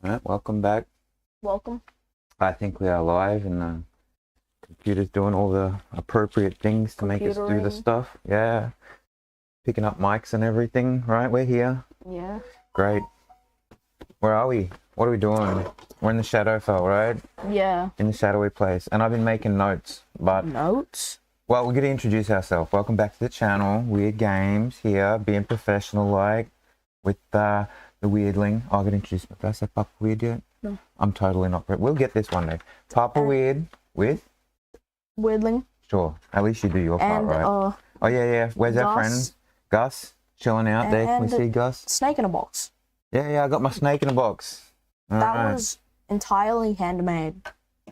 Alright, welcome back. Welcome. I think we are live and the computer's doing all the appropriate things to make us do the Computering. stuff. Yeah. Picking up mics and everything, right? We're here. Yeah. Great. Where are we? What are we doing? We're in the Shadowfell, right? Yeah. In the shadowy place. And I've been making notes, but... Notes? Well, we're going to introduce ourselves. Welcome back to the channel. Weird Games here, being professional-like with the Weirdling. Oh, I got to introduce my first. Say Papa Weird yet? No. I'm totally not. We'll get this one day. Papa Weird with? Weirdling. Sure. At least you do your part, And, right? Oh, yeah. Where's our friend? Gus? Chilling out there. Can we see Gus? Snake in a box. Yeah, I got my snake in a box. That was entirely handmade.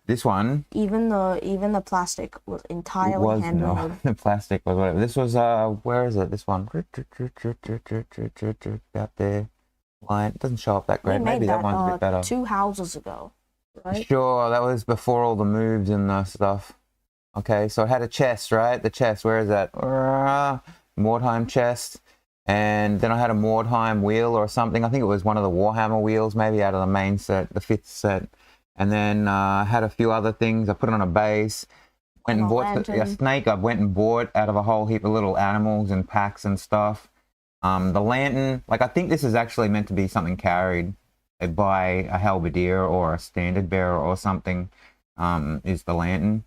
This one? Even the plastic was entirely handmade. No, the plastic was whatever. This was, where is it? This one. Out there. Line. It doesn't show up that great. Maybe that one's a bit better. 2 houses ago, right? Sure, that was before all the moves and stuff. Okay, so it had a chest, right? The chest, where is that? Mordheim chest. And then I had a Mordheim wheel or something. I think it was one of the Warhammer wheels, maybe out of the main set, the 5th set. And then I had a few other things. I put it on a base. Went and bought a snake. I went and bought out of a whole heap of little animals and packs and stuff. The lantern, like I think this is actually meant to be something carried by a halberdier or a standard bearer or something, is the lantern.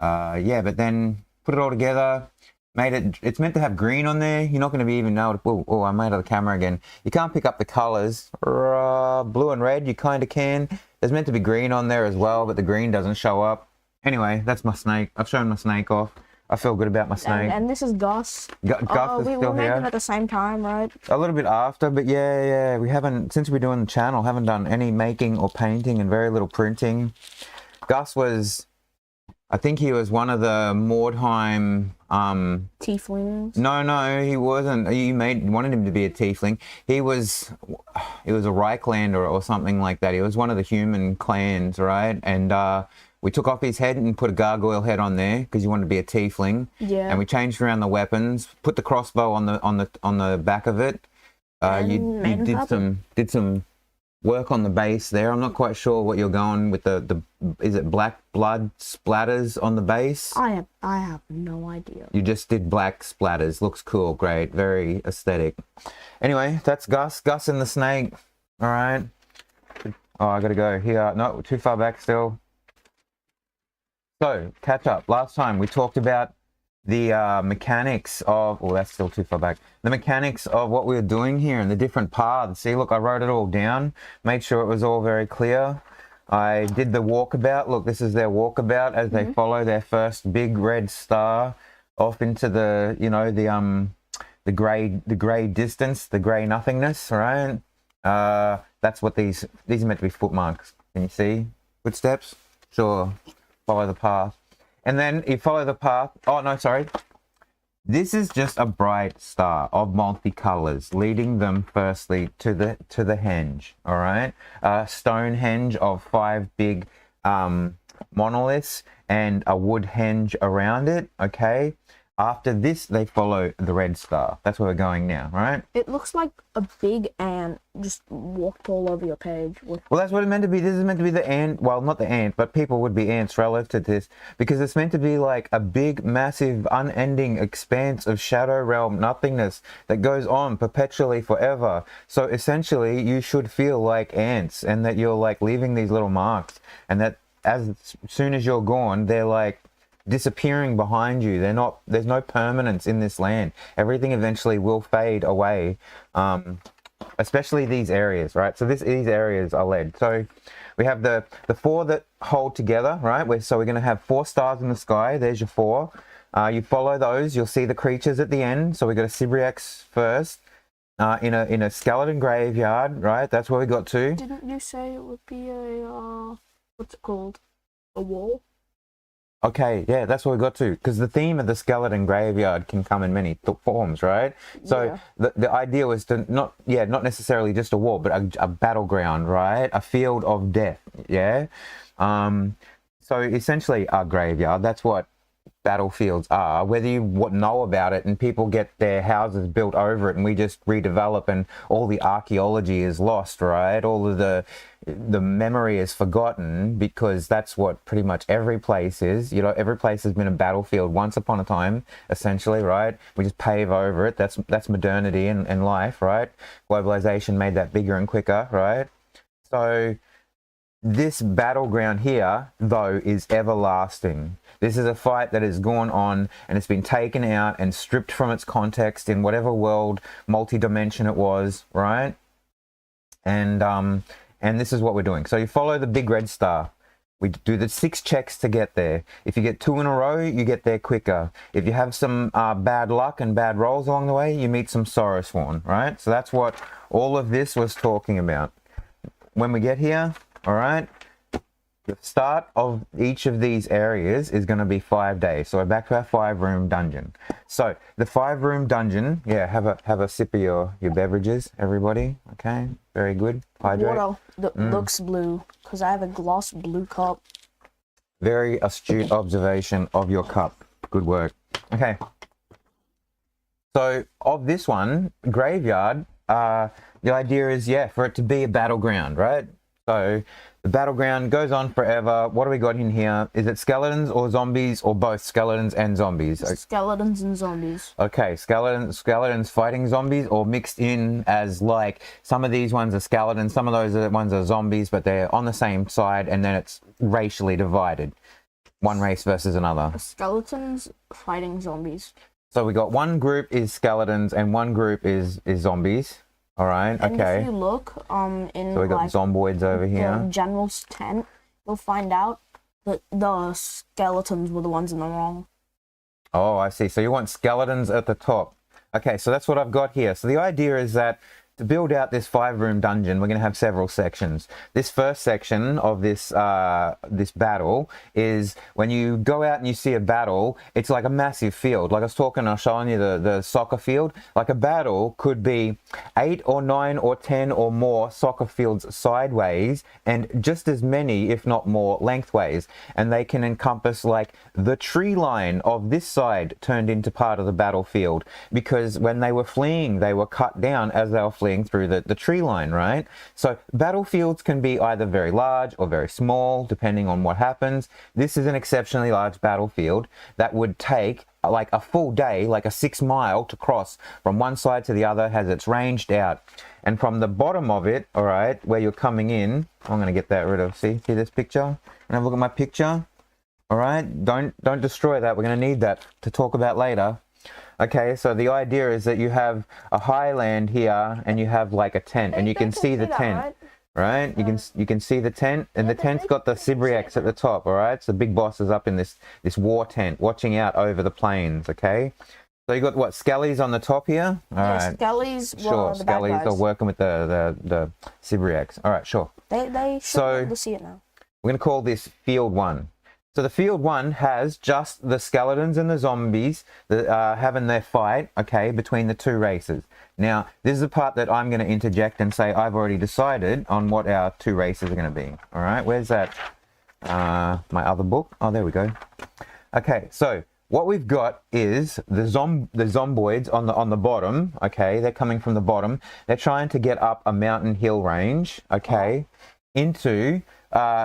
Yeah, but then put it all together, made it, it's meant to have green on there. You're not going to be even know, oh, I made it the camera again. You can't pick up the colors, blue and red, you kind of can. There's meant to be green on there as well, but the green doesn't show up. Anyway, that's my snake. I've shown my snake off. I feel good about my snake. And this is Gus. Gus is still we made here. them at the same time, right? A little bit after, but yeah. We haven't, since we're doing the channel, haven't done any making or painting and very little printing. Gus was, I think he was one of the Mordheim, Tieflings. No, he wasn't. You wanted him to be a tiefling. He was a Reiklander or something like that. He was one of the human clans, right? And we took off his head and put a gargoyle head on there because he wanted to be a tiefling. Yeah. And we changed around the weapons, put the crossbow on the back of it. You did some work on the base there. I'm not quite sure what you're going with the is it black blood splatters on the base? I have no idea. You just did black splatters. Looks cool, great, very aesthetic. Anyway, that's Gus and the snake. All right. Oh, I gotta go here. No, too far back still. So, catch up. Last time we talked about the mechanics of, oh, that's still too far back. The mechanics of what we were doing here and the different paths. See, look, I wrote it all down, made sure it was all very clear. I did the walkabout. Look, this is their walkabout as they follow their first big red star off into the, you know, the grey distance, the grey nothingness, right? That's what these are meant to be footmarks. Can you see? Footsteps? Sure. Follow the path. And then you follow the path. Oh, no, sorry. This is just a bright star of multicolors, leading them firstly to the henge, all right? A stone henge of 5 big monoliths and a wood henge around it, okay? After this, they follow the red star. That's where we're going now, right? It looks like a big ant just walked all over your page. Well, that's what it's meant to be. This is meant to be the ant. Well, not the ant, but people would be ants relative to this because it's meant to be like a big, massive, unending expanse of shadow realm nothingness that goes on perpetually forever. So essentially, you should feel like ants and that you're like leaving these little marks and that as soon as you're gone, they're like disappearing behind you. There's no permanence in this land. Everything eventually will fade away, especially these areas, right? So these areas are led. So we have the 4 that hold together, right? So we're going to have 4 stars in the sky. There's your 4. You follow those, you'll see the creatures at the end. So we got a Sibriax first in a skeleton graveyard, right? That's where we got to. Didn't you say it would be a what's it called? A wall? Okay, yeah, that's what we got to, because the theme of the skeleton graveyard can come in many forms, right? So yeah. The idea was to not necessarily just a wall, but a battleground, right? A field of death, yeah? So essentially a graveyard, that's what battlefields are, whether you know about it and people get their houses built over it and we just redevelop and all the archaeology is lost, right? All of the memory is forgotten, because that's what pretty much every place is. You know, every place has been a battlefield once upon a time, essentially, right? We just pave over it. That's modernity and life, right? Globalization made that bigger and quicker, right? So this battleground here, though, is everlasting. This is a fight that has gone on and it's been taken out and stripped from its context in whatever world, multi-dimension it was, right? And this is what we're doing. So you follow the big red star. We do the 6 checks to get there. If you get 2 in a row, you get there quicker. If you have some bad luck and bad rolls along the way, you meet some sorrow sworn, right? So that's what all of this was talking about. When we get here, all right, the start of each of these areas is going to be 5 days. So we're back to our 5-room dungeon. So the 5-room dungeon, yeah, have a sip of your beverages, everybody. Okay, very good. Hydrate. Water that looks blue because I have a gloss blue cup. Very astute observation of your cup. Good work. Okay. So of this one, graveyard, the idea is, yeah, for it to be a battleground, right? So the battleground goes on forever. What do we got in here? Is it skeletons or zombies or both skeletons and zombies? Skeletons and zombies. Okay, skeletons fighting zombies, or mixed in as, like, some of these ones are skeletons, some of those ones are zombies, but they're on the same side, and then it's racially divided. One race versus another. Skeletons fighting zombies. So we got one group is skeletons and one group is zombies. All right, and okay. if you look, in so we got like, zomboids over here. The general's tent, you'll find out that the skeletons were the ones in the wrong. Oh, I see. So you want skeletons at the top. Okay, so that's what I've got here. So the idea is that to build out this 5-room dungeon, we're going to have several sections. This first section of this this battle is when you go out and you see a battle, it's like a massive field. Like I was showing you the soccer field. Like a battle could be 8 or 9 or 10 or more soccer fields sideways, and just as many, if not more, lengthways. And they can encompass, like, the tree line of this side turned into part of the battlefield, because when they were fleeing, they were cut down as they were fleeing through the tree line, right? So battlefields can be either very large or very small, depending on what happens. This is an exceptionally large battlefield that would take like a full day, like a 6 mile to cross from one side to the other, has its ranged out. And from the bottom of it, all right, where you're coming in, I'm going to get that rid of, see this picture? And have a look at my picture. All right, don't destroy that. We're going to need that to talk about later. Okay, so the idea is that you have a highland here and you have like a tent, and you can see the tent, right? You can see the tent, and the tent's got the Sibriax at the top, all right? So the big boss is up in this war tent watching out over the plains, okay? So you got what, skellies on the top here? All right. Skellies, sure, the skellies are working with the Sibriax. All right, sure. They should be able to see it now. We're going to call this Field 1. So the Field 1 has just the skeletons and the zombies that are having their fight, okay, between the 2 races. Now, this is the part that I'm going to interject and say I've already decided on what our 2 races are going to be. All right, where's that? My other book. Oh, there we go. Okay, so what we've got is the zomboids on the bottom, okay? They're coming from the bottom. They're trying to get up a mountain hill range, okay, into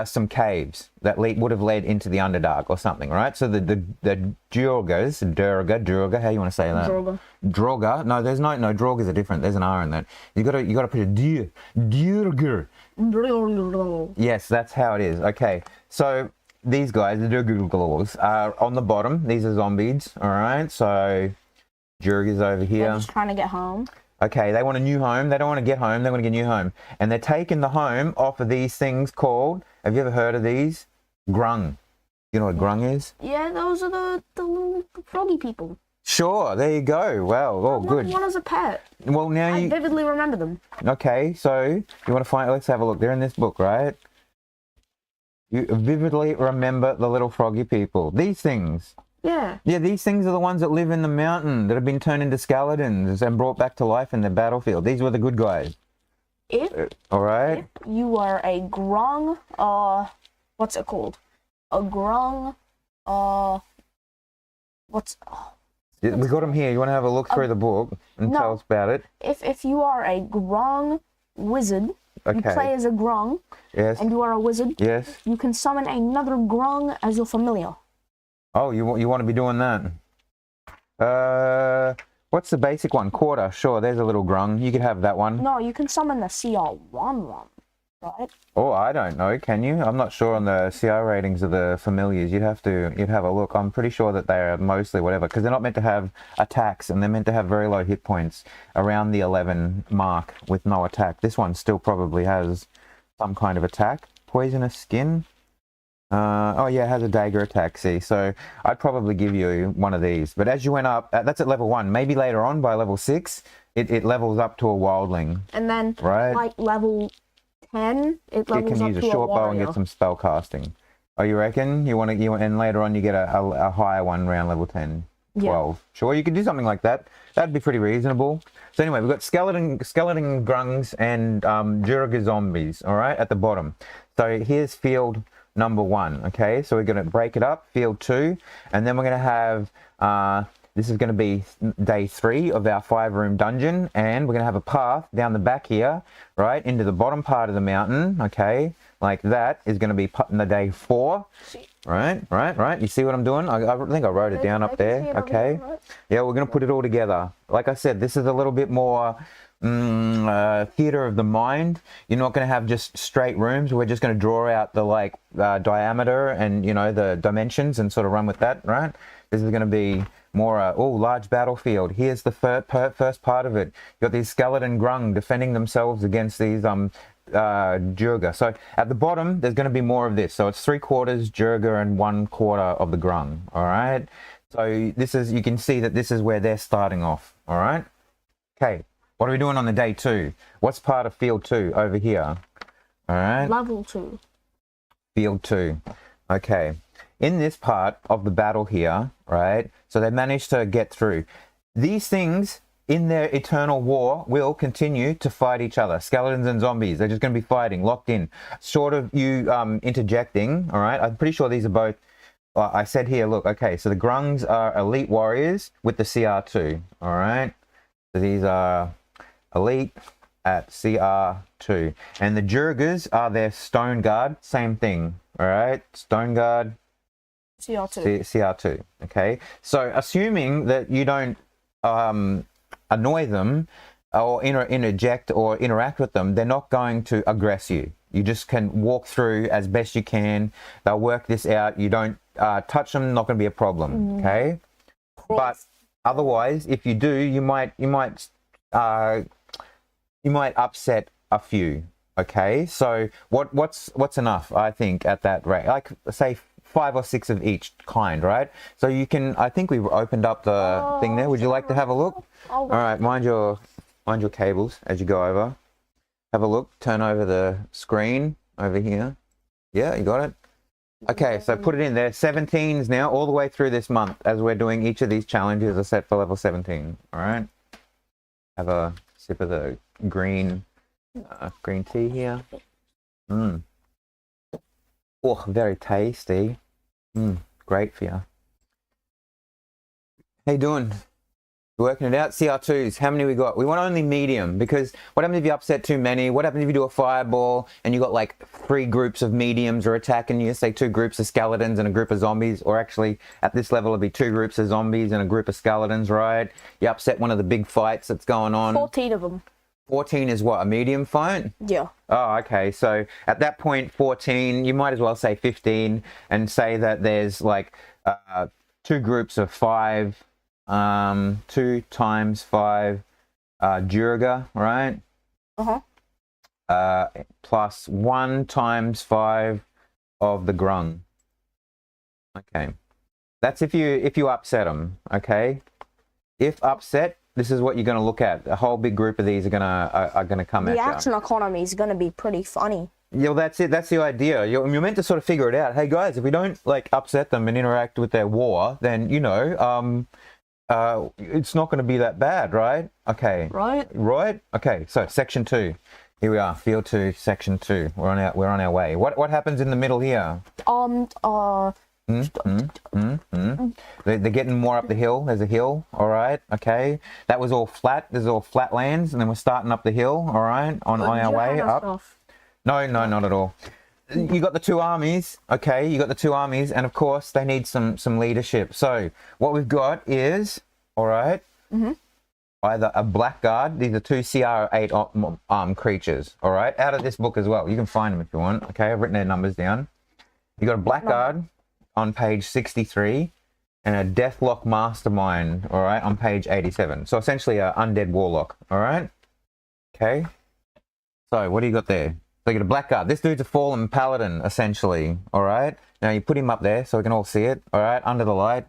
some caves that would have led into the Underdark or something, right? So the Durga, how you want to say that? Droga. No, there's no Drogas are different. There's an R in that. You gotta put a Durga. Yes, that's how it is. Okay, so these guys, the Durgals, are on the bottom. These are zombies, all right? So Durga's over here. They're just trying to get home. Okay, they want a new home. They don't want to get home. They want to get a new home. And they're taking the home off of these things called, have you ever heard of these? Grung. You know what grung is? Yeah, those are the little froggy people. Sure, there you go. Well, oh, good. One as a pet. Well, now I vividly remember them. Okay, so you want to find, let's have a look. They're in this book, right? You vividly remember the little froggy people. These things. Yeah. Yeah, these things are the ones that live in the mountain that have been turned into skeletons and brought back to life in the battlefield. These were the good guys. All right. If you are a grung, what's it called? A grung, What's... Oh, We got them here. You want to have a look through the book and tell us about it? If you are a Grong wizard, you play as a Grong, yes, and you are a wizard, yes, you can summon another Grong as your familiar. Oh, you want to be doing that? What's the basic one? Quarter. Sure, there's a little grung. You could have that one. No, you can summon the CR1 one, right? Oh, I don't know. Can you? I'm not sure on the CR ratings of the familiars. You'd have a look. I'm pretty sure that they're mostly whatever, because they're not meant to have attacks, and they're meant to have very low hit points around the 11 mark with no attack. This one still probably has some kind of attack. Poisonous skin. Oh yeah, it has a dagger attack, see, so I'd probably give you one of these. But as you went up, that's at level 1, maybe later on by level 6, it levels up to a wildling. And then, right? like level 10, it levels can up use a to short a bow and get some spell casting. Oh, you reckon? And later on you get a higher one around level 10, 12. Yeah. Sure, you could do something like that. That'd be pretty reasonable. So anyway, we've got skeleton grungs and Jurga zombies, all right, at the bottom. So here's field number 1, okay, so we're going to break it up, field 2, and then we're going to have this is going to be day 3 of our 5-room dungeon, and we're going to have a path down the back here, right, into the bottom part of the mountain, okay, like that is going to be put in the day 4, right, you see what I'm doing? I think I wrote it down up there, okay, yeah, we're going to put it all together. Like I said, this is a little bit more theater of the mind. You're not going to have just straight rooms. We're just going to draw out the diameter and the dimensions and sort of run with that, right? This is going to be more large battlefield. Here's the first part of it. You got these skeleton grung defending themselves against these Jurga. So at the bottom there's going to be more of this. So it's 3/4 Jurga and 1/4 of the grung. All right. So this is, you can see that this is where they're starting off. All right. Okay. What are we doing on the day 2? What's part of field 2 over here? All right. Level 2. Field 2. Okay. In this part of the battle here, right? So they managed to get through. These things in their eternal war will continue to fight each other. Skeletons and zombies. They're just going to be fighting, locked in. Short of you interjecting, all right? I'm pretty sure these are both. I said here, look, okay, so the grungs are elite warriors with the CR2, all right? So these are elite at CR2, and the Jurgas are their stone guard, same thing, all right, stone guard CR2. Okay, so assuming that you don't annoy them or interject or interact with them, they're not going to aggress you. You just can walk through as best you can. They'll work this out. You don't touch them, not going to be a problem. Okay, but otherwise, if you do, you might upset a few. Okay, so what's enough? I think at that rate, like say 5 or 6 of each kind, right? So you can. I think we've opened up the thing there. Would you like to have a look? All right, mind your cables as you go over. Have a look. Turn over the screen over here. Yeah, you got it. Okay, so put it in there. 17s now, all the way through this month, as we're doing each of these challenges are set for level 17. All right. Have a sip of the green tea here. Oh, very tasty. Great for you. How you doing? Working it out. CR2s, how many we got? We want only medium, because what happens if you upset too many? What happens if you do a fireball and you got like 3 groups of mediums are attacking you? Say 2 groups of skeletons and a group of zombies, or actually at this level it'd be 2 groups of zombies and a group of skeletons, right? You upset one of the big fights that's going on. 14 of them. 14 is what, a medium fight? Yeah. Oh, okay. So at that point, 14, you might as well say 15 and say that there's like 2 groups of 5, 2 times 5 Jurga, right? Plus 1 times 5 of the grung. Okay. That's if you upset them, okay? If upset, this is what you're going to look at. A whole big group of these are going to come at you. The action economy is going to be pretty funny. Yeah, well, that's it. That's the idea. You're meant to sort of figure it out. Hey, guys, if we don't, like, upset them and interact with their war, then, it's not going to be that bad, right? Okay. Right? Okay, so section 2. Here we are, field 2, section 2. We're on our way. What happens in the middle here? The They're getting more up the hill. There's a hill, all right, okay. That was all flat. There's all flat lands, and then we're starting up the hill, all right, on our way up. No, not at all. You got the two armies, okay. You got the two armies, and of course they need some leadership. So what we've got is, all right, either a blackguard. These are two CR8 creatures, all right, out of this book as well. You can find them if you want. Okay, I've written their numbers down. You got a blackguard on page 63 and a Deathlock Mastermind, all right, on page 87. So essentially a undead warlock, all right. Okay, so what do you got there? So you got a blackguard. This dude's a fallen paladin, essentially, all right. Now you put him up there so we can all see it, all right, under the light.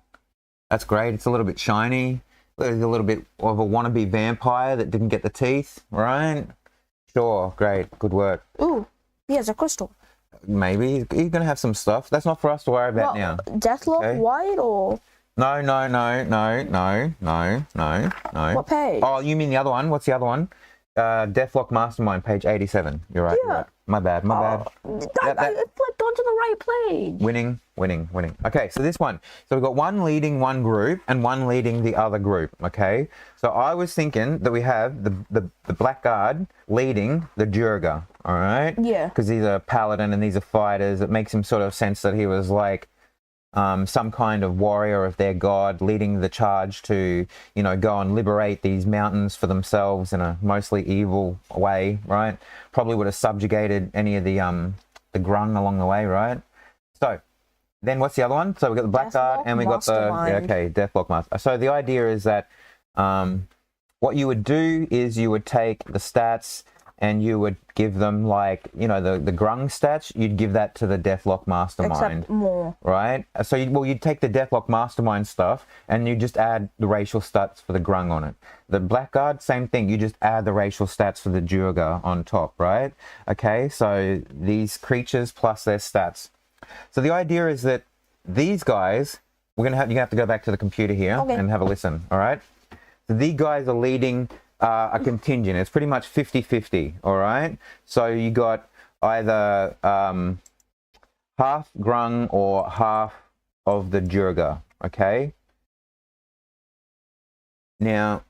That's great. It's a little bit shiny. There's a little bit of a wannabe vampire that didn't get the teeth, right? Sure, great, good work. Ooh, he has a crystal. Maybe he's gonna have some stuff. That's not for us to worry about now. Deathlock white or? No. What page? Oh, you mean the other one? What's the other one? Deathlock Mastermind, page 87. You're right. Yeah. You're right. My bad. I flipped onto the right page. Winning. Okay, so this one. So we've got one leading one group and one leading the other group, okay? So I was thinking that we have the blackguard leading the Durga, all right? Yeah. Because he's a paladin and these are fighters. It makes him sort of sense that he was like some kind of warrior of their god leading the charge to, you know, go and liberate these mountains for themselves in a mostly evil way, right? Probably would have subjugated any of the grung along the way, right? So then what's the other one? So we got the blackguard and we got the Deathlock Master. So the idea is that what you would do is you would take the stats and you would give them, like, you know, the grung stats, you'd give that to the Deathlock Mastermind. Except more. Right? So you'd take the Deathlock Mastermind stuff and you just add the racial stats for the grung on it. The blackguard, same thing. You just add the racial stats for the Durga on top, right? Okay, so these creatures plus their stats. So the idea is that these guys, you're gonna have to go back to the computer here and have a listen, all right? So these guys are leading a contingent. It's pretty much 50-50, all right? So you got either half grung or half of the Durga, okay? Now,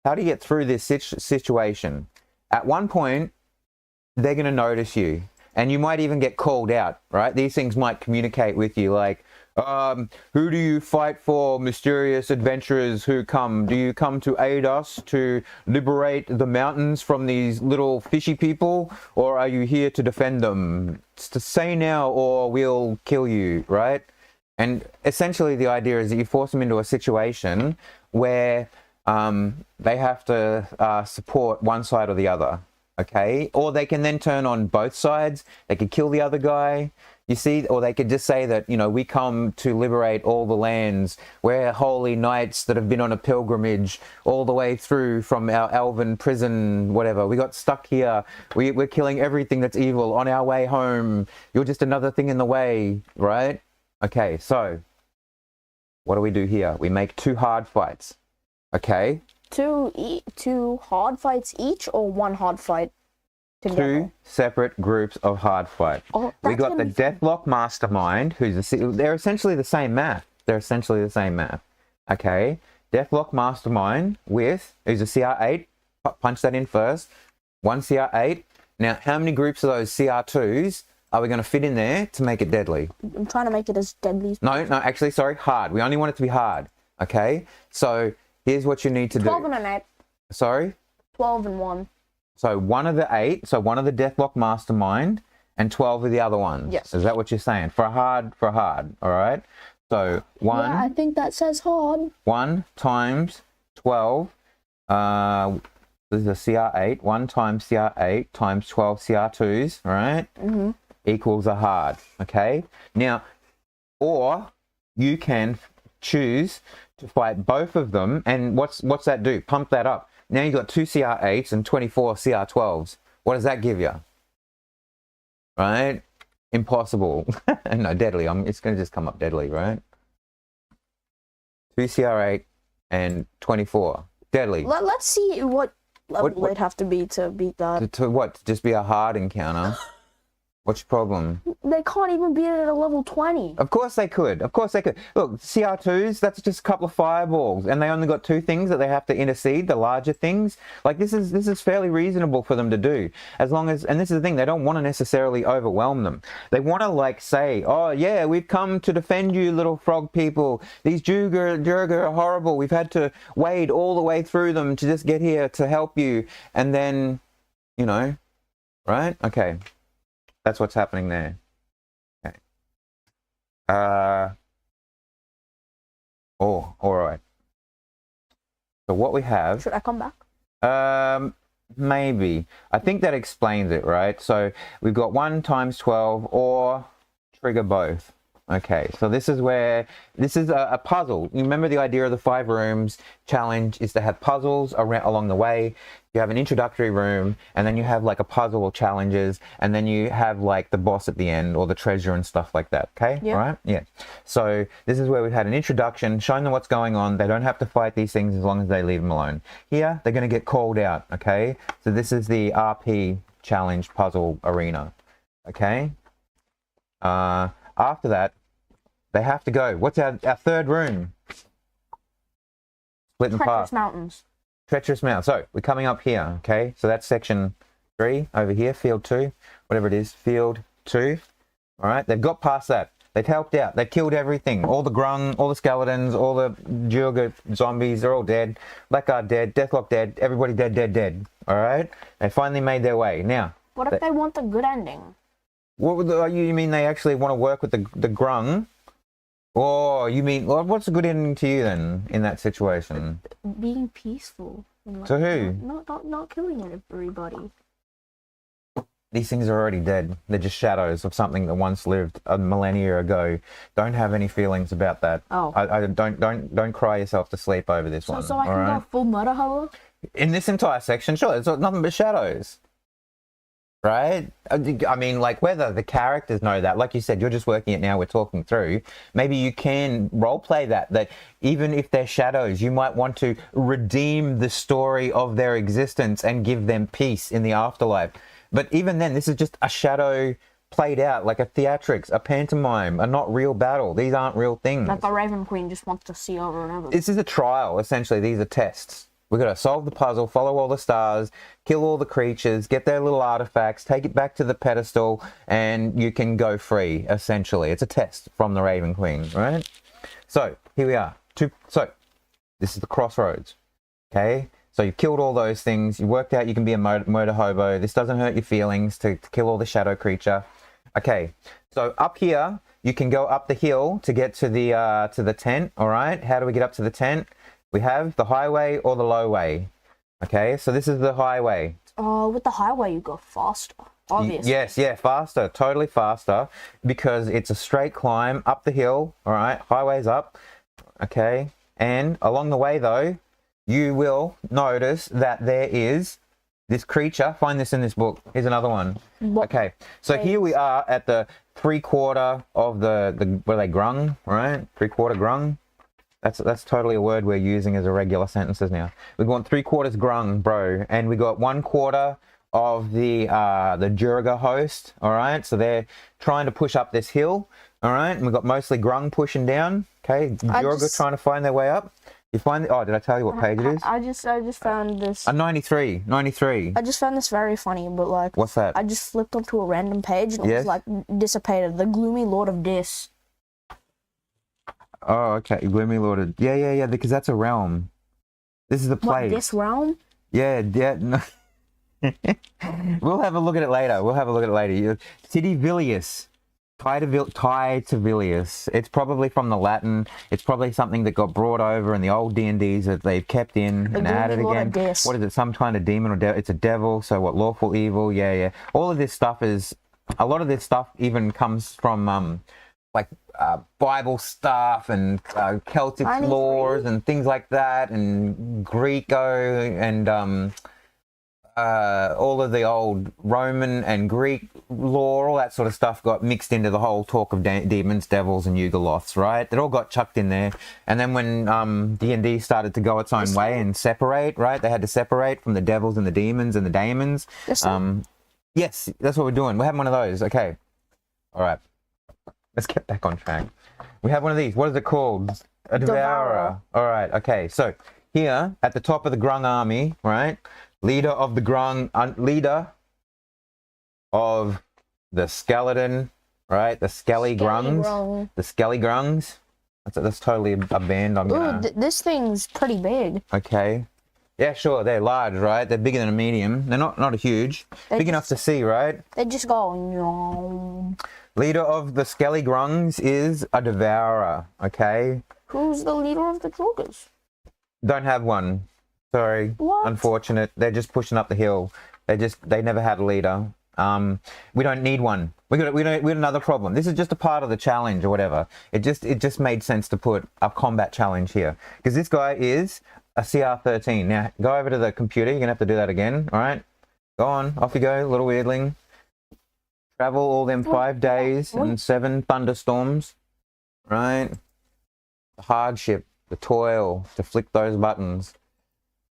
how do you get through this situation? At one point, they're going to notice you, and you might even get called out, right? These things might communicate with you, like, who do you fight for, mysterious adventurers who come? Do you come to aid us to liberate the mountains from these little fishy people, or are you here to defend them? Say now or we'll kill you, right? And essentially the idea is that you force them into a situation where they have to support one side or the other, okay? Or they can then turn on both sides. They could kill the other guy. You see, or they could just say that, you know, we come to liberate all the lands. We're holy knights that have been on a pilgrimage all the way through from our elven prison, whatever. We got stuck here. We're killing everything that's evil on our way home. You're just another thing in the way, right? Okay, so what do we do here? We make two hard fights, okay? Two hard fights each, or one hard fight together? Two separate groups of hard fight. Oh, we got the Deathlock Mastermind, they're essentially the same map. Okay, Deathlock Mastermind who's a CR8. Punch that in first. One CR8. Now, how many groups of those CR2s are we going to fit in there to make it deadly? I'm trying to make it as deadly as possible. No, actually, sorry, hard. We only want it to be hard. Okay, so here's what you need to do. 12 and an 8. Sorry? 12 and 1. So one of the 8, so one of the Deathlock Mastermind, and 12 of the other ones. Yes. Is that what you're saying? For hard, all right? So one... Yeah, I think that says hard. 1 times 12, this is a CR8, 1 times CR8 times 12 CR2s, right? Mm-hmm. Equals a hard, okay? Now, or you can choose to fight both of them, and what's that do? Pump that up. Now you've got 2 CR8s and 24 CR12s. What does that give you? Right? Impossible. No, deadly. It's going to just come up deadly, right? 2 CR8 and 24. Deadly. Let's see what level they'd have to be to beat that. To what? To just be a hard encounter? What's your problem? They can't even beat it at a level 20. Of course they could. Of course they could. Look, CR2s, that's just a couple of fireballs, and they only got 2 things that they have to intercede, the larger things. Like, this is fairly reasonable for them to do. As long as, and this is the thing, they don't want to necessarily overwhelm them. They want to, like, say, oh yeah, we've come to defend you, little frog people. These Jurga are horrible. We've had to wade all the way through them to just get here to help you. And then, you know, right? Okay. That's what's happening there. Okay. Oh, all right. So what we have... Should I come back? Maybe. I think that explains it, right? So we've got 1 times 12 or trigger both. Okay, so this is where, this is a puzzle. You remember the idea of the 5 rooms challenge is to have puzzles around, along the way. You have an introductory room, and then you have like a puzzle or challenges, and then you have like the boss at the end or the treasure and stuff like that, okay? Yeah. All right? Yeah. So this is where we've had an introduction, showing them what's going on. They don't have to fight these things as long as they leave them alone. Here, they're going to get called out, okay? So this is the RP challenge puzzle arena, okay? After that, they have to go. What's our 3rd room? Split and Treacherous path. Mountains. Treacherous Mountains. So we're coming up here, okay? So that's section 3 over here, field 2, whatever it is, field 2. All right, they've got past that. They've helped out. They killed everything. All the grung, all the skeletons, all the Jurga zombies, they're all dead. Blackguard dead, Deathlock dead, everybody dead, dead, dead. All right? They finally made their way. Now, What if they want the good ending? what would you mean they actually want to work with the grung? Oh, you mean, well, what's a good ending to you then in that situation? Being peaceful. And, like, To who? Not killing everybody. These things are already dead. They're just shadows of something that once lived a millennia ago. Don't have any feelings about that. Oh. I don't cry yourself to sleep over this one. So I can all go full murder hover? In this entire section, sure, it's nothing but shadows. Right? I mean, like, whether the characters know that, like you said, you're just working it now, we're talking through, maybe you can roleplay that even if they're shadows, you might want to redeem the story of their existence and give them peace in the afterlife. But even then, this is just a shadow played out, like a theatrics, a pantomime, a not real battle. These aren't real things. Like the Raven Queen just wants to see over and over. This is a trial, essentially. These are tests. We've got to solve the puzzle, follow all the stars, kill all the creatures, get their little artifacts, take it back to the pedestal, and you can go free, essentially. It's a test from the Raven Queen, right? So, here we are. So, this is the crossroads, okay? So you've killed all those things. You worked out you can be a murder hobo. This doesn't hurt your feelings to kill all the shadow creature. Okay, so up here, you can go up the hill to get to the tent, all right? How do we get up to the tent? We have the highway or the low way. Okay, so this is the highway. With the highway, you go faster, obviously. Yes, yeah, faster, totally faster, because it's a straight climb up the hill, all right? Highway's up, okay? And along the way, though, you will notice that there is this creature. Find this in this book. Here's another one. What? Okay, so here we are at the 3/4 of the what are they, grung, right? 3/4 grung. That's totally a word we're using as a regular sentences now. We've got 3/4 grung, bro, and we got 1/4 of the Jurga host. All right, so they're trying to push up this hill. All right, and we've got mostly grung pushing down. Okay, Jurga trying to find their way up. You find the, oh, did I tell you what page it is? I just found this. 93. I just found this very funny, but like, what's that? I just flipped onto a random page and it was like dissipated. The gloomy Lord of Dis. Oh, okay. Gloomy Lord. Yeah. Because that's a realm. This is the place. What, this realm? Yeah. No. We'll have a look at it later. City Vilius. Titavilius. It's probably from the Latin. It's probably something that got brought over in the old D&Ds that they've kept in and added again. What is it? Some kind of demon or devil? It's a devil. So what? Lawful evil. Yeah. All of this stuff is. A lot of this stuff even comes from like Bible stuff and Celtic laws and things like that, and Greco and all of the old Roman and Greek lore, all that sort of stuff got mixed into the whole talk of demons, devils, and Yugoloths, right? It all got chucked in there. And then when D&D started to go its own way and separate, right? They had to separate from the devils and the demons and the daemons. Yes, that's what we're doing. We're having one of those. Okay. All right. Let's get back on track. We have one of these. What is it called? A devourer. All right. Okay. So here at the top of the Grung army, right? Leader of the Grung, leader of the skeleton, right? The Skelly Grungs. The Skelly Grungs. That's totally a band. I'm gonna... Ooh, this thing's pretty big. Okay. Yeah, sure. They're large, right? They're bigger than a medium. They're not a huge. Big enough to see, right? They just go. Yum. Leader of the Skelly Grungs is a devourer. Okay. Who's the leader of the Droggers? Don't have one. Sorry. What? Unfortunate. They're just pushing up the hill. They never had a leader. We don't need one. We got another problem. This is just a part of the challenge or whatever. It just made sense to put a combat challenge here because this guy is a CR13. Now go over to the computer. You're gonna have to do that again. All right. Go on. Off you go, little weirdling. Travel all them 5 days and 7 thunderstorms. Right. The hardship, the toil to flick those buttons.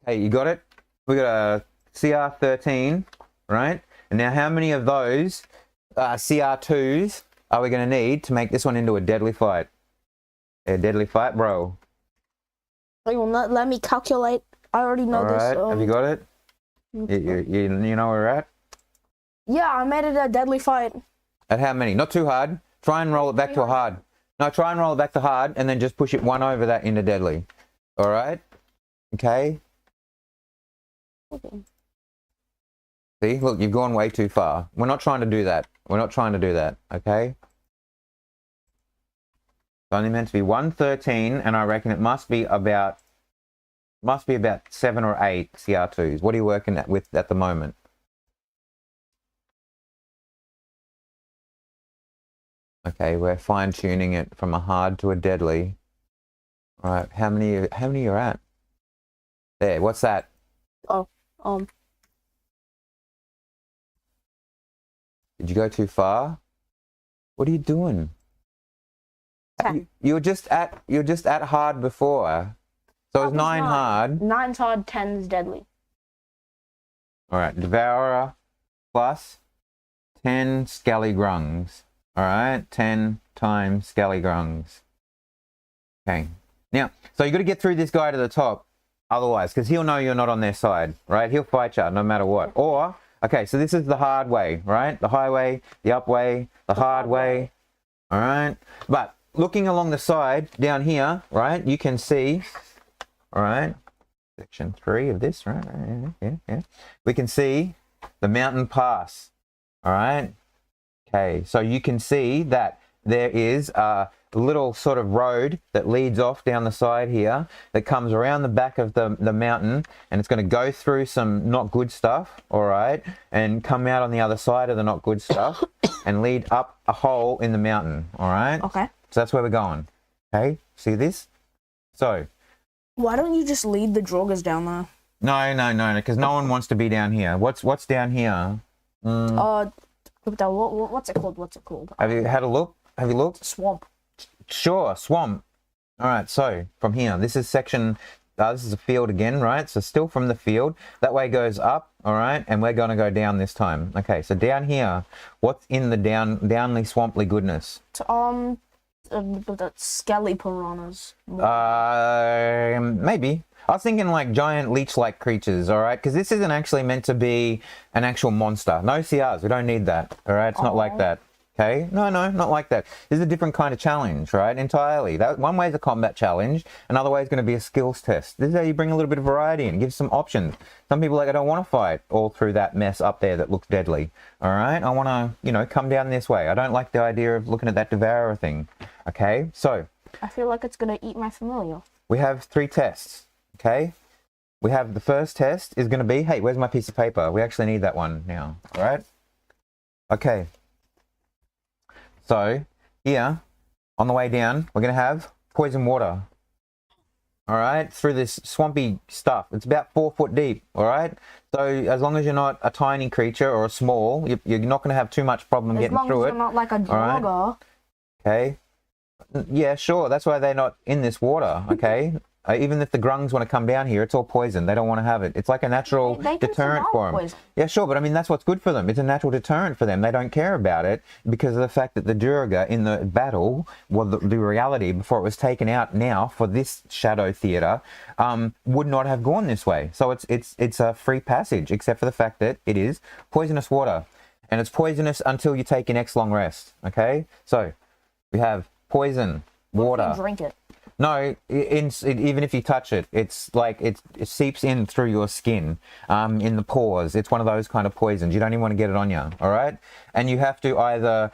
Hey, you got it? We got a CR13, right? And now how many of those CR2s are we going to need to make this one into a deadly fight? A deadly fight, bro. Let me calculate. I already know this. All right, have you got it? You know where we're at? Yeah, I made it a deadly fight. At how many? Not too hard. Try and roll it back to a hard. No, try and roll it back to hard and then just push it one over that into deadly. All right? Okay? Okay. See, look, you've gone way too far. We're not trying to do that. We're not trying to do that, okay? It's only meant to be 113, and I reckon it must be about 7 or 8 CR2s. What are you working with at the moment? Okay, we're fine-tuning it from a hard to a deadly. All right, how many are at? There, what's that? Oh, Did you go too far? What are you doing? You were just at hard before. So it's 9 hard. 9's hard, 10's deadly. All right, devourer plus 10 skelly grungs. All right, 10 times skelly grungs. Okay. Now, so you got to get through this guy to the top, otherwise, because he'll know you're not on their side, right? He'll fight you no matter what. Or, okay, so this is the hard way, right? The highway, the up way, the hard way. All right. But looking along the side down here, right, you can see, all right, section 3 of this, right? Yeah. We can see the mountain pass. All right. Okay, so you can see that there is a little sort of road that leads off down the side here that comes around the back of the mountain, and it's going to go through some not good stuff, all right, and come out on the other side of the not good stuff and lead up a hole in the mountain, all right? Okay. So that's where we're going. Okay, see this? So. Why don't you just lead the Droggers down there? No, because no one wants to be down here. What's down here? What's it called? Have you had a look? Have you looked? Swamp. Sure, swamp. All right, so from here, this is section, this is a field again, right? So still from the field, that way goes up, all right? And we're going to go down this time. Okay, so down here, what's in the downly swamply goodness? The skelly piranhas. Maybe. I was thinking like giant leech-like creatures, all right? Because this isn't actually meant to be an actual monster. No CRs, we don't need that, all right? It's not like that, okay? No, not like that. This is a different kind of challenge, right? Entirely. That one way is a combat challenge, another way is going to be a skills test. This is how you bring a little bit of variety in, give some options. Some people like, I don't want to fight all through that mess up there that looks deadly, all right? I want to, come down this way. I don't like the idea of looking at that devourer thing, okay? So. I feel like it's going to eat my familiar. We have 3 tests. Okay, we have the first test is going to be, hey, where's my piece of paper? We actually need that one now, all right? Okay, so here, on the way down, we're going to have poison water, all right, through this swampy stuff. It's about 4 foot deep, all right? So as long as you're not a tiny creature or a small, you're not going to have too much problem getting through it. As long as you're not like a Drogger. Okay, yeah, sure, that's why they're not in this water, okay? Even if the grungs want to come down here, it's all poison. They don't want to have it. It's like a natural They can deterrent survive for them. poison. Yeah, sure, but I mean, that's what's good for them. It's a natural deterrent for them. They don't care about it because of the fact that the Durga in the battle, well, the reality before it was taken out now for this shadow theater, would not have gone this way. So it's a free passage, except for the fact that it is poisonous water. And it's poisonous until you take your next long rest, okay? So we have poison, water. If you drink it. No, even if you touch it, it's like it seeps in through your skin, in the pores. It's one of those kind of poisons. You don't even want to get it on you, all right? And you have to either,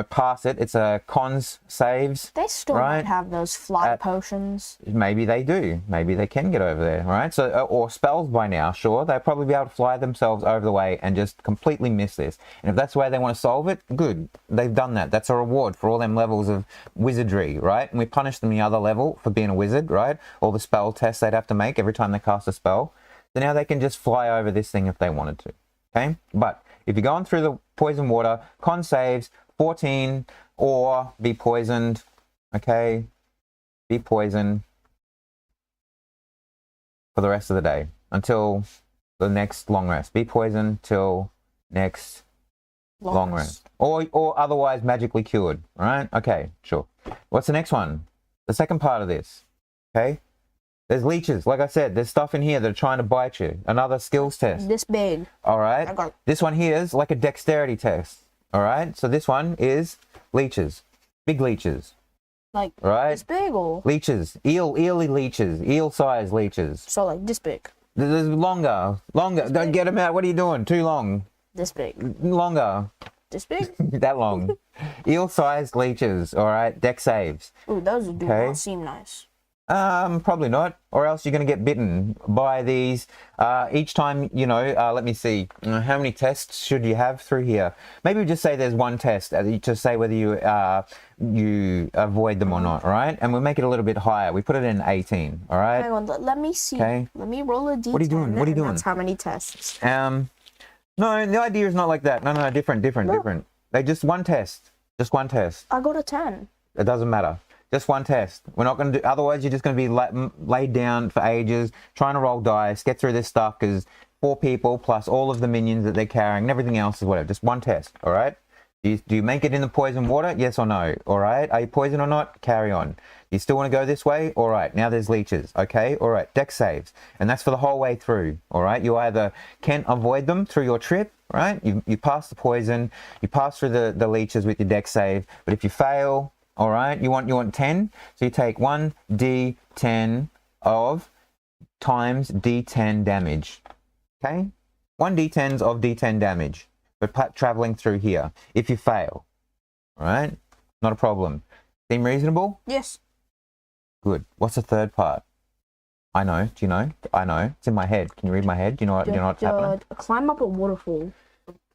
pass it. It's a cons saves. They still right? might have those fly potions. Maybe they do. Maybe they can get over there, right? So, or spells by now, sure. They'll probably be able to fly themselves over the way and just completely miss this. And if that's the way they want to solve it, good. They've done that. That's a reward for all them levels of wizardry, right? And we punish them the other level for being a wizard, right? All the spell tests they'd have to make every time they cast a spell. So now they can just fly over this thing if they wanted to, okay? But if you're going through the poison water, con saves 14 or be poisoned, okay? Be poisoned for the rest of the day until the next long rest. Be poisoned till next long rest. Or otherwise magically cured, right? Okay, sure. What's the next one? The second part of this, okay? There's leeches. Like I said, there's stuff in here that are trying to bite you. Another skills test. This big. All right? This one here is like a dexterity test. All right? So this one is leeches. Big leeches. Like, right? this big or? Leeches. Eely leeches. Eel-sized leeches. So like this big. There's longer. Don't get them out. What are you doing? Too long. This big. Longer. This big? That long. Eel-sized leeches. All right? Dex saves. Ooh, those do not seem nice. Probably not, or else you're going to get bitten by these each time, let me see, how many tests should you have through here? Maybe we just say there's one test to say whether you avoid them or not, right? And we'll make it a little bit higher. We put it in 18, all right? Hang on, let me see. Okay. Let me roll a d10. What are you doing? What are you doing? That's how many tests. No, the idea is not like that. No, different. They just one test. Just one test. I got a 10. It doesn't matter. Just one test. We're not going to do, otherwise you're just going to be laid down for ages, trying to roll dice, get through this stuff, because 4 people plus all of the minions that they're carrying and everything else is whatever. Just one test, all right? Do you make it in the poison water? Yes or no? All right. Are you poisoned or not? Carry on. You still want to go this way? All right. Now there's leeches. Okay. All right. Dex saves. And that's for the whole way through. All right. You either can avoid them through your trip, right? You pass the poison. You pass through the leeches with your dex save. But if you fail, all right, you want 10. So you take 1d10 of times d10 damage. Okay. 1d10s of d10 damage. But traveling through here, if you fail, all right, not a problem. Seem reasonable? Yes. Good. What's the third part? I know. Do you know? I know. It's in my head. Can you read my head? Do you know what's happening? Climb up a waterfall.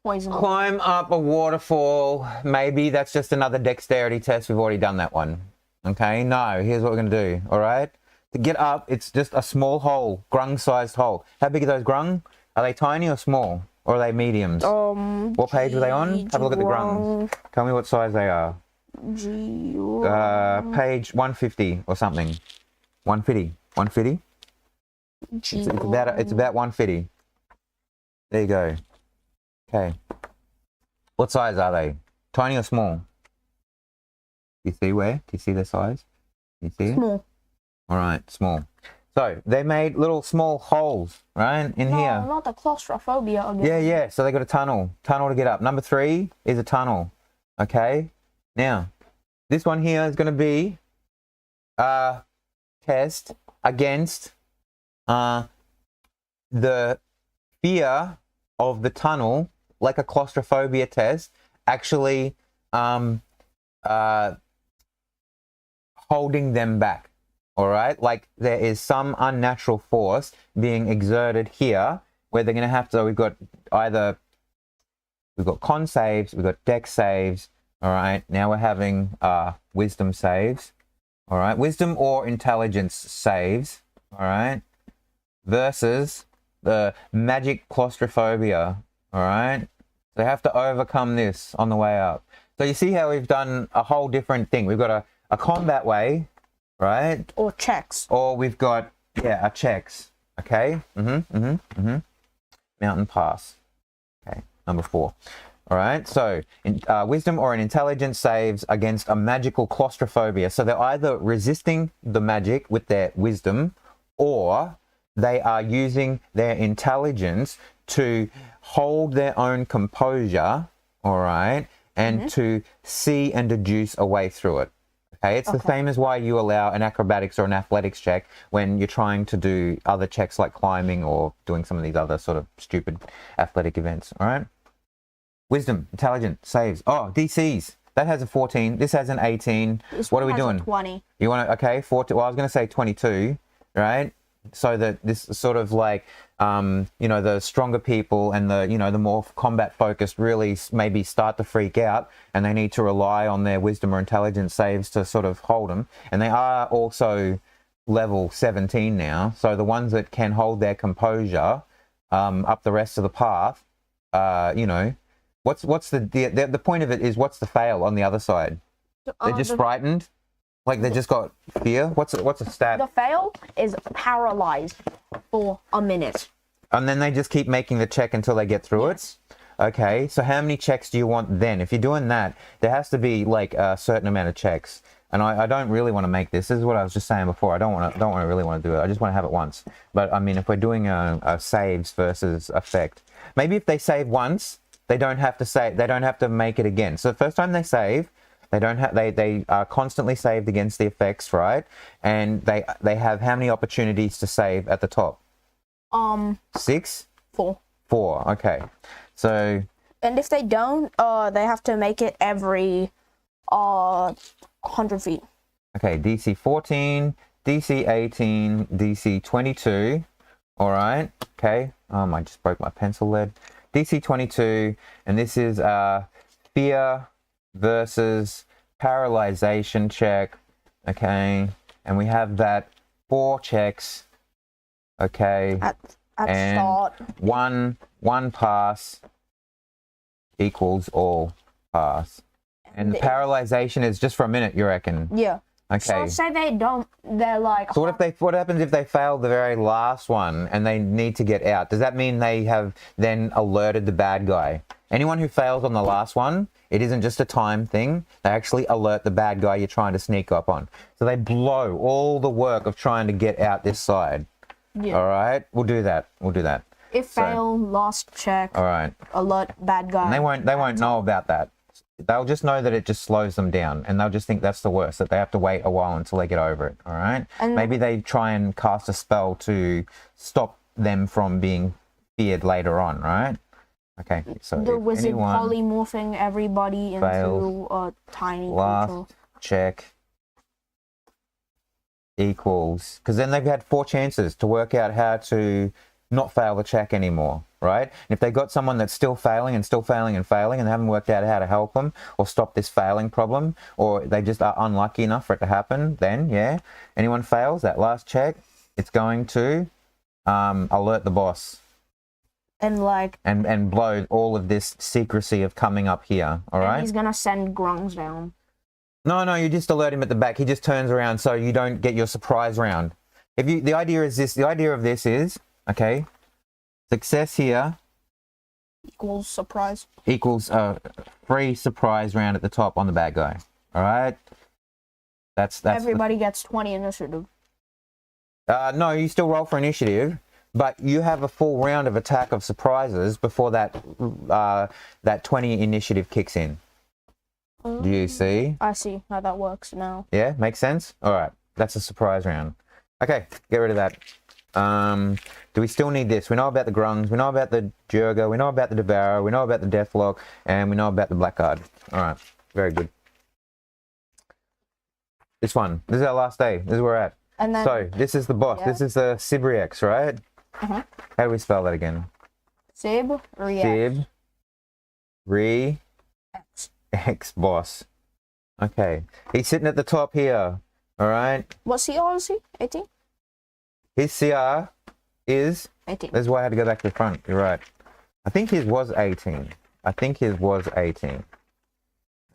Poison. Climb up a waterfall. Maybe that's just another dexterity test. We've already done that one. Okay. No. Here's what we're gonna do. All right. To get up, it's just a small hole, grung-sized hole. How big are those grung? Are they tiny or small? Or are they mediums? What page are they on? Have a look at the grungs. Tell me what size they are. Page 150 or something. 150. 150? It's about 150. There you go. Okay. What size are they? Tiny or small? Do you see where? Do you see their size? Do you see? Small. All right, small. So they made little small holes, right, in here. No, not the claustrophobia again. Yeah. So they got a tunnel to get up. Number 3 is a tunnel. Okay. Now, this one here is going to be a test against the fear of the tunnel, like a claustrophobia test, actually holding them back. All right, like there is some unnatural force being exerted here where they're going to have to, we've got con saves, we've got dex saves. All right, now we're having wisdom saves. All right, wisdom or intelligence saves. All right, versus the magic claustrophobia. All right, they have to overcome this on the way up. So you see how we've done a whole different thing. We've got a combat way, right? Or checks. Or we've got, yeah, our checks. Okay. Mountain pass. Okay. Number 4. All right. So wisdom or an intelligence saves against a magical claustrophobia. So they're either resisting the magic with their wisdom, or they are using their intelligence to hold their own composure. All right. And to see and deduce a way through it. Okay, it's the same as why you allow an acrobatics or an athletics check when you're trying to do other checks like climbing or doing some of these other sort of stupid athletic events. All right. Wisdom, intelligence, saves. Oh, DCs. That has a 14. This has an 18. What are we doing? 20. You want to, okay, 14. Well, I was going to say 22, right? So that this sort of like, you know, the stronger people and the, you know, the more combat focused really maybe start to freak out, and they need to rely on their wisdom or intelligence saves to sort of hold them. And they are also level 17 now. So the ones that can hold their composure up the rest of the path, you know, what's the point of it is what's the fail on the other side? They're just frightened. Like they just got fear. What's a stat? The fail is paralyzed for a minute. And then they just keep making the check until they get through it. Okay, so how many checks do you want then? If you're doing that, there has to be like a certain amount of checks. And I don't really want to make this. This is what I was just saying before. I don't really want to do it. I just want to have it once. But I mean, if we're doing a saves versus effect, maybe if they save once, they don't have to say. They don't have to make it again. So the first time they save. They don't have. They are constantly saved against the effects, right? And they have how many opportunities to save at the top? 6. 4. 4. Okay. So. And if they don't, they have to make it every 100 feet. Okay. DC 14, DC 18, DC 22. All right. Okay. I just broke my pencil lead. DC 22, and this is fear versus paralyzation check. Okay, and we have that 4 checks. Okay, At and start. one pass equals all pass, and the paralyzation is just for a minute, you reckon? Yeah. Okay. So say they don't. They're like. So what happens if they fail the very last one and they need to get out? Does that mean they have then alerted the bad guy? Anyone who fails on the last one, it isn't just a time thing. They actually alert the bad guy you're trying to sneak up on. So they blow all the work of trying to get out this side. Yeah. All right, we'll do that. If fail, last check. All right. Alert bad guy. And they won't know about that. They'll just know that it just slows them down, and they'll just think that's the worst, that they have to wait a while until they get over it. All right. And maybe they try and cast a spell to stop them from being feared later on. Right. Okay, so the wizard polymorphing everybody into a tiny last creature. Check equals, because then they've had 4 chances to work out how to not fail the check anymore, right? And if they've got someone that's still failing and failing and they haven't worked out how to help them or stop this failing problem, or they just are unlucky enough for it to happen, then yeah, anyone fails that last check, it's going to alert the boss. And like and blow all of this secrecy of coming up here. All right. He's gonna send grungs down. No, you just alert him at the back. He just turns around so you don't get your surprise round. The idea of this is okay. Success here equals surprise. Equals free surprise round at the top on the bad guy. All right. That's everybody gets 20 initiative. No, you still roll for initiative. But you have a full round of attack of surprises before that 20 initiative kicks in. Do you see? I see how that works now. Yeah, makes sense? All right, that's a surprise round. Okay, get rid of that. Do we still need this? We know about the Grungs, we know about the Jurga, we know about the Devourer, we know about the Deathlock, and we know about the Blackguard. All right, very good. This is our last day. This is where we're at. And then, so, this is the boss. Yeah. This is the Sibriex, right? How do we spell that again? Sib, X boss. Okay. He's sitting at the top here. All right. What CR is he? 18? His CR is 18. That's why I had to go back to the front. You're right. I think his was 18.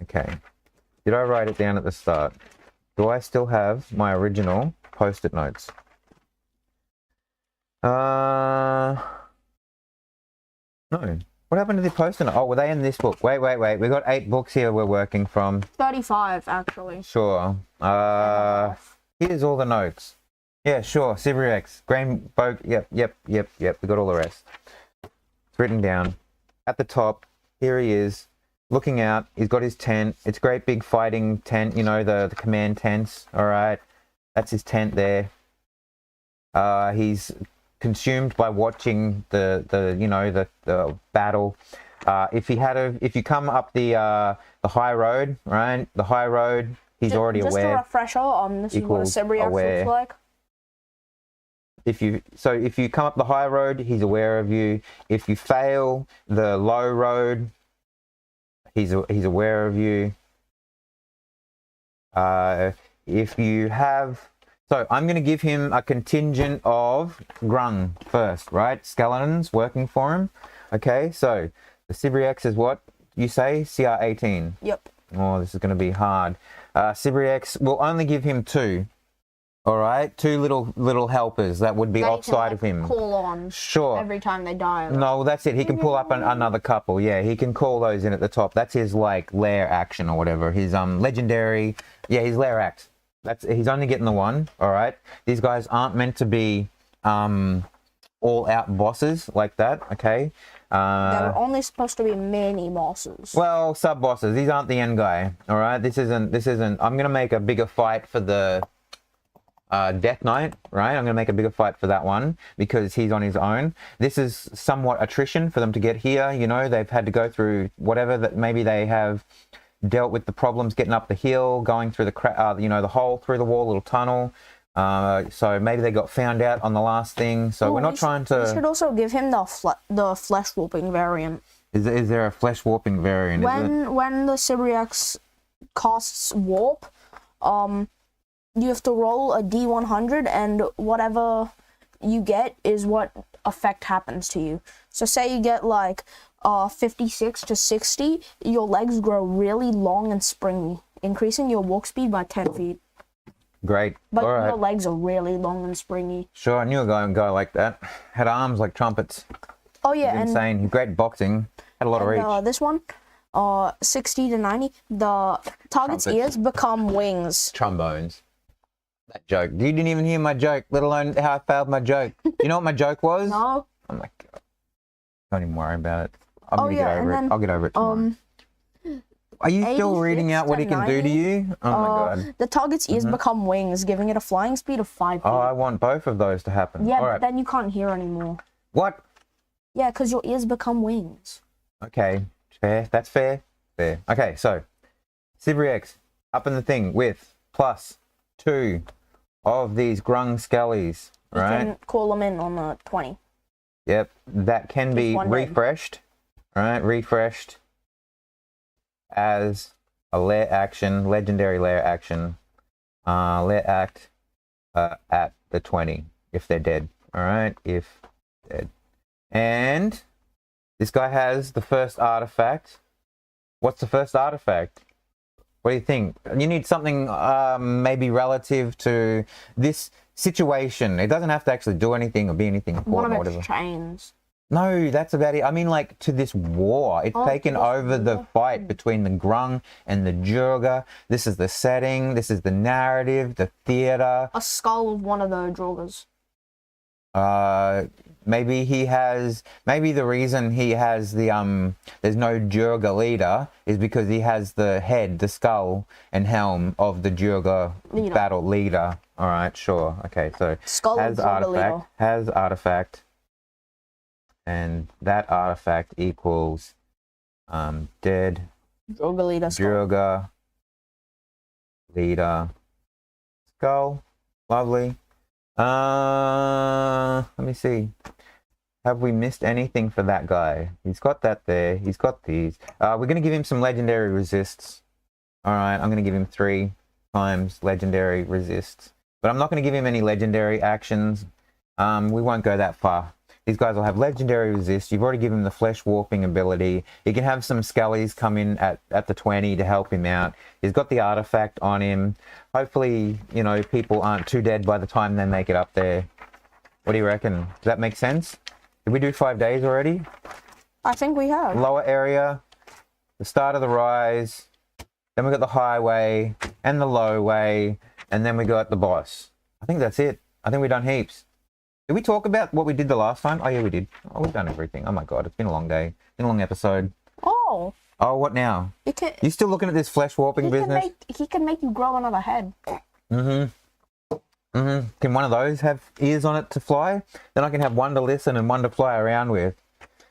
Okay. Did I write it down at the start? Do I still have my original post-it notes? No. What happened to the post-it notes? Oh, were they in this book? Wait. We got 8 books here we're working from. 35, actually. Sure. Here's all the notes. Yeah, sure. Cibrirex, Grain Boat. Yep. We got all the rest. It's written down. At the top, here he is, looking out. He's got his tent. It's great big fighting tent, you know, the command tents. All right. That's his tent there. He's consumed by watching the battle. If you come up the high road, right? The high road, he's already aware. Just a refresher, this is what a Cibrirex looks like. If you come up the high road, he's aware of you. If you fail the low road, he's aware of you. If you have, so I'm going to give him a contingent of grung first, right? Skeletons working for him. Okay, so the Cibrirex is what you say, CR18. Yep. Oh, this is going to be hard. Cibrirex will only give him 2. All right, 2 little helpers that would be offside of him. Call on. Sure. Every time they die. No, that's it. He can pull up another couple. Yeah, he can call those in at the top. That's his like lair action or whatever. His legendary. Yeah, his lair act. He's only getting the 1. All right. These guys aren't meant to be all out bosses like that. Okay. They're only supposed to be mini bosses. Well, sub bosses. These aren't the end guy. All right. This isn't. I'm gonna make a bigger fight for the Death Knight, right? I'm going to make a bigger fight for that one because he's on his own. This is somewhat attrition for them to get here. You know, they've had to go through whatever that maybe they have dealt with the problems getting up the hill, going through the hole through the wall, little tunnel. So maybe they got found out on the last thing. So we're not trying to. We should also give him the flesh warping variant. Is there a flesh warping variant? When the Cibrirex casts warp, you have to roll a D100, and whatever you get is what effect happens to you. So say you get like 56 to 60, your legs grow really long and springy, increasing your walk speed by 10 feet. Great. But all right. Your legs are really long and springy. Sure, I knew a guy like that. Had arms like trumpets. Oh yeah, and insane. Great boxing. Had a lot of reach. This one, 60 to 90, the target's ears become wings. Trombones. That joke. You didn't even hear my joke, let alone how I failed my joke. You know what my joke was? No. I'm like, don't even worry about it. I'm gonna get over it. I'll get over it tomorrow. Are you still reading out what he can do to you? Oh my god. The target's ears become wings, giving it a flying speed of 5 feet. Oh, I want both of those to happen. Yeah, but then you can't hear anymore. What? Yeah, because your ears become wings. Okay, fair. That's fair. Fair. Okay, so Cibrirex up in the thing with +2 of these grung skellies, right? You can call them in on the 20. Yep, that can be refreshed, right? Refreshed as a lair action, legendary lair action, lair act at the 20 if they're dead, all right? If dead. And this guy has the first artifact. What's the first artifact? What do you think? You need something maybe relative to this situation. It doesn't have to actually do anything or be anything important or whatever. Chains. No, that's about it. I mean, like, to this war. It's taken over the fight between the grung and the Jurga. This is the setting. This is the narrative, the theater. A skull of one of the Jurgas. Maybe the reason he has the, there's no Jurga leader is because he has the head, the skull and helm of the Jurga battle leader. All right, sure. Okay, so skull has artifact, and that artifact equals dead Jurga leader skull. Jurga leader skull. Lovely. Let me see. Have we missed anything for that guy? He's got that there. He's got these. We're going to give him some legendary resists. All right, I'm going to give him 3 times legendary resists. But I'm not going to give him any legendary actions. We won't go that far. These guys will have legendary resist. You've already given him the flesh warping ability. He can have some skellies come in at the 20 to help him out. He's got the artifact on him. Hopefully, you know, people aren't too dead by the time they make it up there. What do you reckon? Does that make sense? Did we do 5 days already? I think we have. Lower area, the start of the rise, then we got the highway and the low way, and then we got the boss. I think that's it. I think we've done heaps. Did we talk about what we did the last time? Oh, yeah, we did. Oh, we've done everything. Oh, my God. It's been a long day. It's been a long episode. Oh. Oh, what now? You still looking at this flesh warping business? He can make you grow another head. Mm-hmm. Mm-hmm. Can one of those have ears on it to fly? Then I can have one to listen and one to fly around with.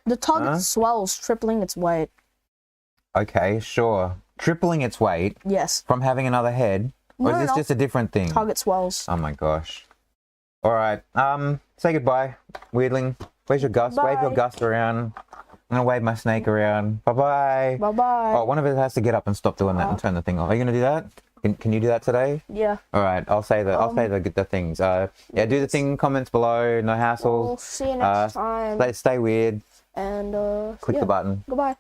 The target swells, tripling its weight. Okay, sure. Tripling its weight? Yes. From having another head? Or is this just a different thing? Target swells. Oh, my gosh. All right. Say goodbye, weirdling. Where's your gust? Bye. Wave your gust around. I'm going to wave my snake around. Bye-bye. Bye-bye. Oh, one of us has to get up and stop doing that and turn the thing off. Are you going to do that? Can you do that today? Yeah. All right. I'll say the things. Yeah, do the thing. Comments below. No hassles. We'll see you next time. Stay weird. And click the button. Goodbye.